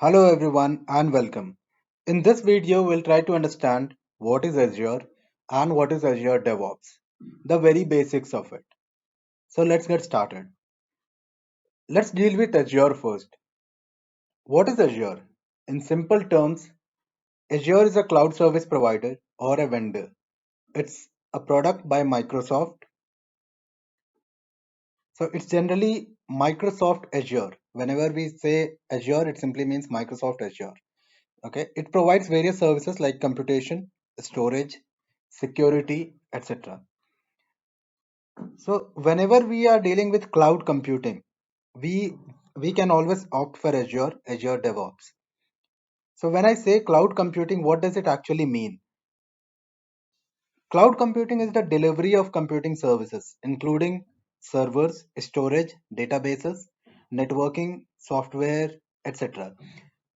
Hello everyone and welcome. In this video, we'll try to understand what is Azure and what is Azure DevOps, the very basics of it. So let's get started. Let's deal with Azure first. What is Azure? In simple terms, Azure is a cloud service provider or a vendor. It's a product by Microsoft. So it's generally Microsoft Azure. Whenever we say Azure, it simply means Microsoft Azure. Okay, it provides various services like computation, storage, security, etc. So whenever we are dealing with cloud computing, we we can always opt for Azure DevOps. So when I say cloud computing, what does it actually mean? Cloud computing is the delivery of computing services, including servers, storage, databases, networking, software, etc.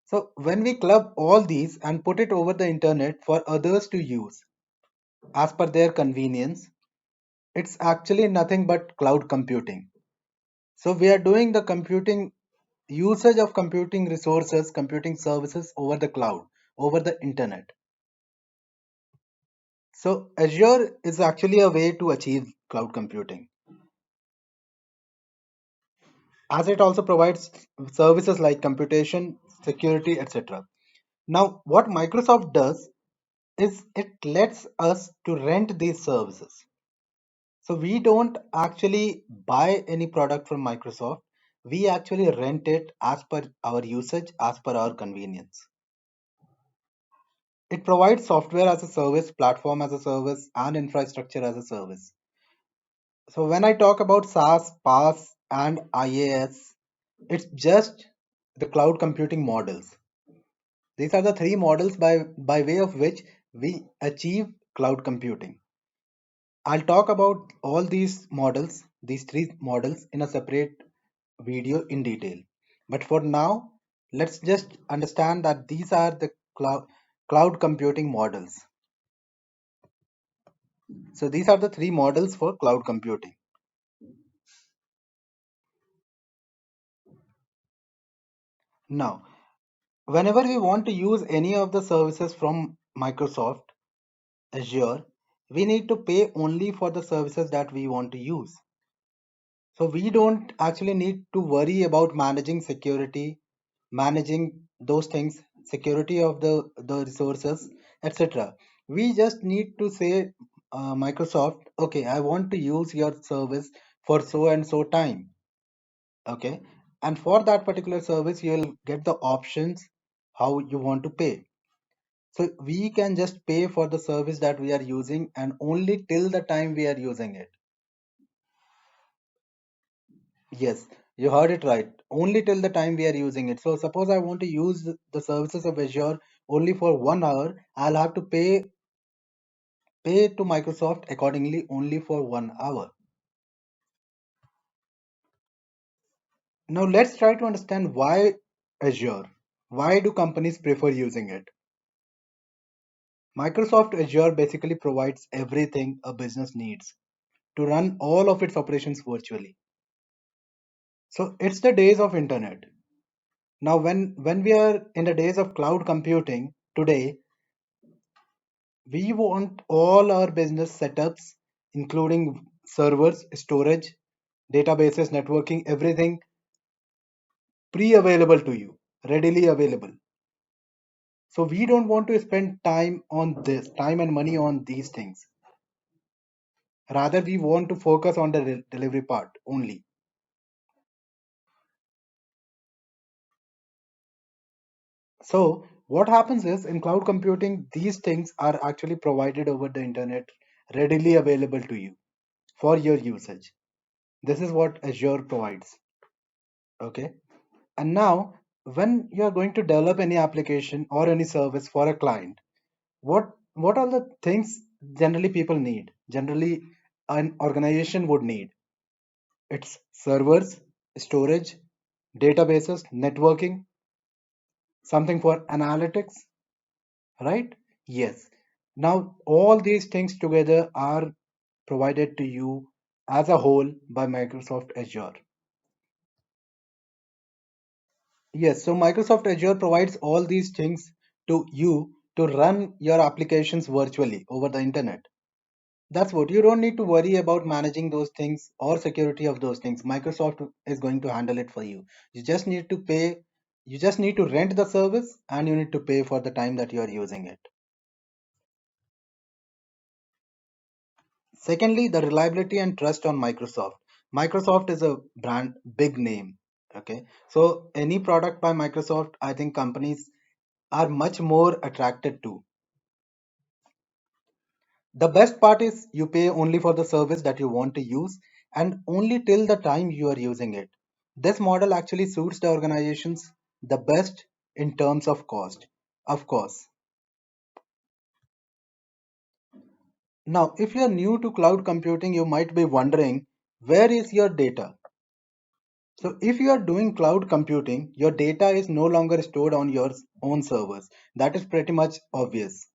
So when we club all these and put it over the internet for others to use as per their convenience, it's actually nothing but cloud computing. So we are doing the computing usage of computing resources, computing services over the cloud, over the internet. So Azure is actually a way to achieve cloud computing, as it also provides services like computation, security, etc. Now, what Microsoft does is it lets us to rent these services. So we don't actually buy any product from Microsoft. We actually rent it as per our usage, as per our convenience. It provides software as a service, platform as a service, and infrastructure as a service. So when I talk about SaaS, PaaS, and IaaS, it's just the cloud computing models. These are the three models by way of which we achieve cloud computing. I'll talk about all these models, these three models, in a separate video in detail. But for now, let's just understand that these are the cloud computing models. So these are the three models for cloud computing. Now, whenever we want to use any of the services from Microsoft Azure, we need to pay only for the services that we want to use. So we don't actually need to worry about managing security, managing those things, security of the resources, etc. We just need to say Microsoft, okay, I want to use your service for so and so time. Okay, and for that particular service, you'll get the options how you want to pay. So we can just pay for the service that we are using and only till the time we are using it. Yes, you heard it right. Only till the time we are using it. So suppose I want to use the services of Azure only for 1 hour, I'll have to pay to Microsoft accordingly only for 1 hour. Now let's try to understand why Azure. Why do companies prefer using it? Microsoft Azure basically provides everything a business needs to run all of its operations virtually. So it's the days of internet. Now when we are in the days of cloud computing today, we want all our business setups, including servers, storage, databases, networking, everything pre-available to you, readily available. So we don't want to spend time on this, time and money on these things. Rather, we want to focus on the delivery part only. So what happens is in cloud computing, these things are actually provided over the internet, readily available to you for your usage. This is what Azure provides. Okay. And now, when you are going to develop any application or any service for a client, what are the things generally people need? Generally, an organization would need. It's servers, storage, databases, networking, something for analytics, right? Yes. Now, all these things together are provided to you as a whole by Microsoft Azure. Yes, so Microsoft Azure provides all these things to you to run your applications virtually over the internet. That's what you don't need to worry about managing those things or security of those things. Microsoft is going to handle it for you. You just need to pay, you just need to rent the service and you need to pay for the time that you are using it. Secondly, the reliability and trust on Microsoft. Microsoft is a brand, big name. Okay. So any product by Microsoft, I think companies are much more attracted to. The best part is you pay only for the service that you want to use and only till the time you are using it. This model actually suits the organizations the best in terms of cost. Of course. Now, if you are new to cloud computing, you might be wondering, where is your data? So if you are doing cloud computing, your data is no longer stored on your own servers. That is pretty much obvious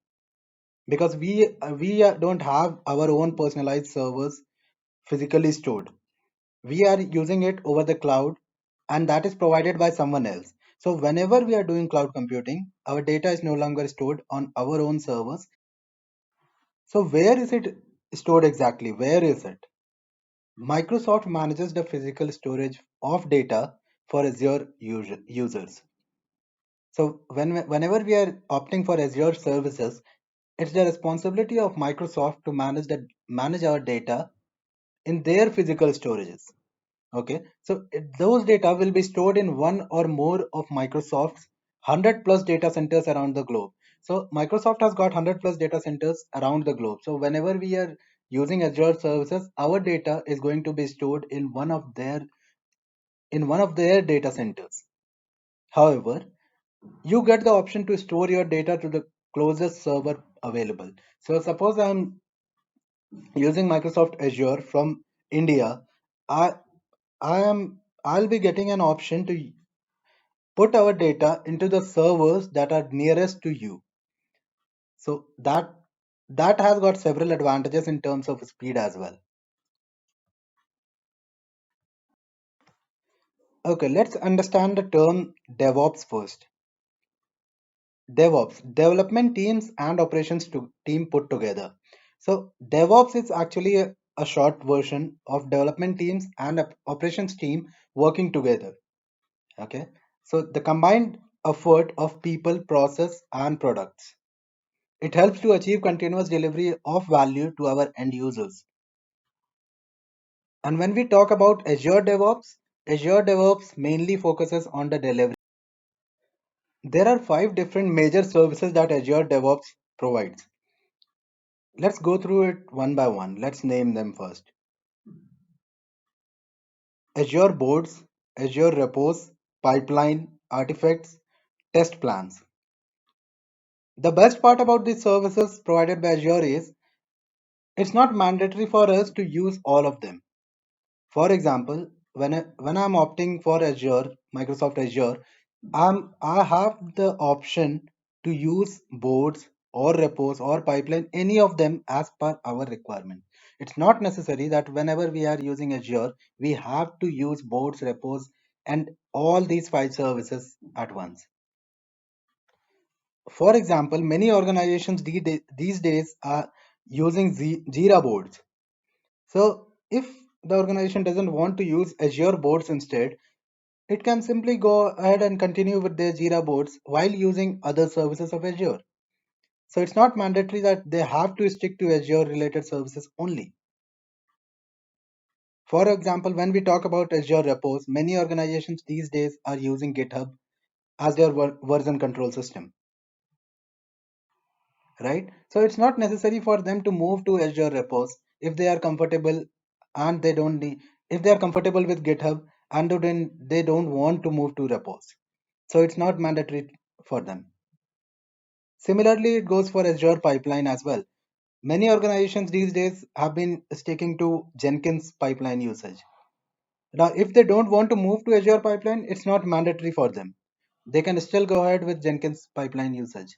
because we don't have our own personalized servers physically stored. We are using it over the cloud and that is provided by someone else. So whenever we are doing cloud computing, our data is no longer stored on our own servers. So where is it stored exactly? Where is it? Microsoft manages the physical storage of data for Azure users. So whenever we are opting for Azure services, it's the responsibility of Microsoft to manage our data in their physical storages. Okay, so those data will be stored in one or more of Microsoft's 100 plus data centers around the globe. So Microsoft has got 100 plus data centers around the globe. So whenever we are using Azure services, our data is going to be stored in one of their data centers. However, you get the option to store your data to the closest server available. So suppose I'm using Microsoft Azure from India. I I'll be getting an option to put our data into the servers that are nearest to you. So that has got several advantages in terms of speed as well. Okay, let's understand the term DevOps first. DevOps, development teams and operations team put together. So DevOps is actually a short version of development teams and operations team working together. Okay, so the combined effort of people, process, and products. It helps to achieve continuous delivery of value to our end users. And when we talk about Azure DevOps mainly focuses on the delivery. There are 5 different major services that Azure DevOps provides. Let's go through it one by one. Let's name them first. Azure Boards, Azure Repos, Pipeline, Artifacts, Test Plans. The best part about these services provided by Azure is it's not mandatory for us to use all of them. For example, when I'm opting for Azure, Microsoft Azure, I have the option to use boards or repos or pipeline, any of them as per our requirement. It's not necessary that whenever we are using Azure, we have to use boards, repos, and all these 5 services at once. For example, many organizations these days are using Jira boards. So if the organization doesn't want to use Azure boards instead, it can simply go ahead and continue with their Jira boards while using other services of Azure. So it's not mandatory that they have to stick to Azure related services only. For example, when we talk about Azure repos, many organizations these days are using GitHub as their version control system, right? So it's not necessary for them to move to Azure repos if they are comfortable and they don't need, if they are comfortable with GitHub and then they don't want to move to repos. So it's not mandatory for them. Similarly, it goes for Azure pipeline as well. Many organizations these days have been sticking to Jenkins pipeline usage. Now, if they don't want to move to Azure pipeline, it's not mandatory for them. They can still go ahead with Jenkins pipeline usage.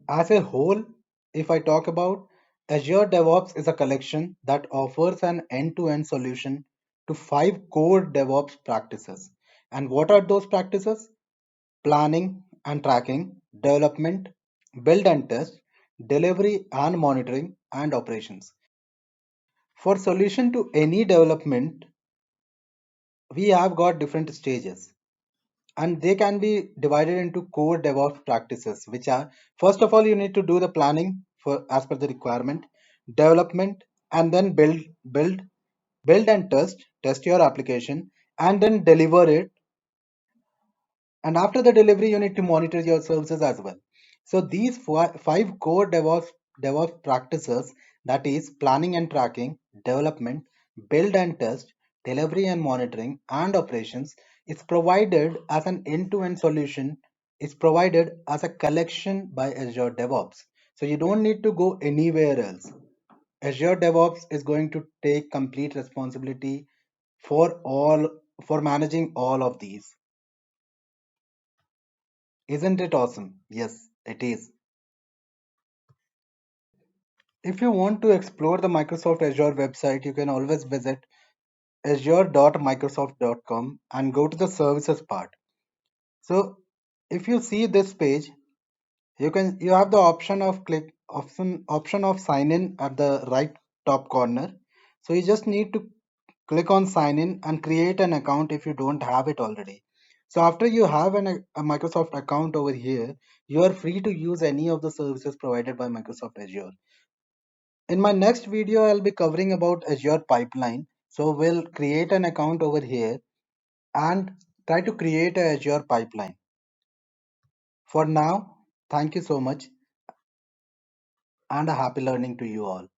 As a whole, if I talk about Azure DevOps is a collection that offers an end-to-end solution to 5 core DevOps practices. And what are those practices? Planning and tracking, development, build and test, delivery and monitoring, and operations. For solution to any development, we have got different stages, and they can be divided into core DevOps practices, which are, first of all, you need to do the planning for as per the requirement, development, and then build and test your application, and then deliver it. And after the delivery, you need to monitor your services as well. So these five core DevOps practices, that is planning and tracking, development, build and test, delivery and monitoring, and operations, is provided as an end-to-end solution, is provided as a collection by Azure DevOps. So you don't need to go anywhere else. Azure DevOps is going to take complete responsibility for all for managing all of these. Isn't it awesome? Yes, it is. If you want to explore the Microsoft Azure website, you can always visit azure.microsoft.com and go to the services part. So if you see this page, you have the option of sign in at the right top corner. So you just need to click on sign in and create an account if you don't have it already. So after you have a Microsoft account over here, you are free to use any of the services provided by Microsoft Azure. In my next video, I'll be covering about Azure Pipeline. So we'll create an account over here and try to create a Azure Pipeline. For now, thank you so much and a happy learning to you all.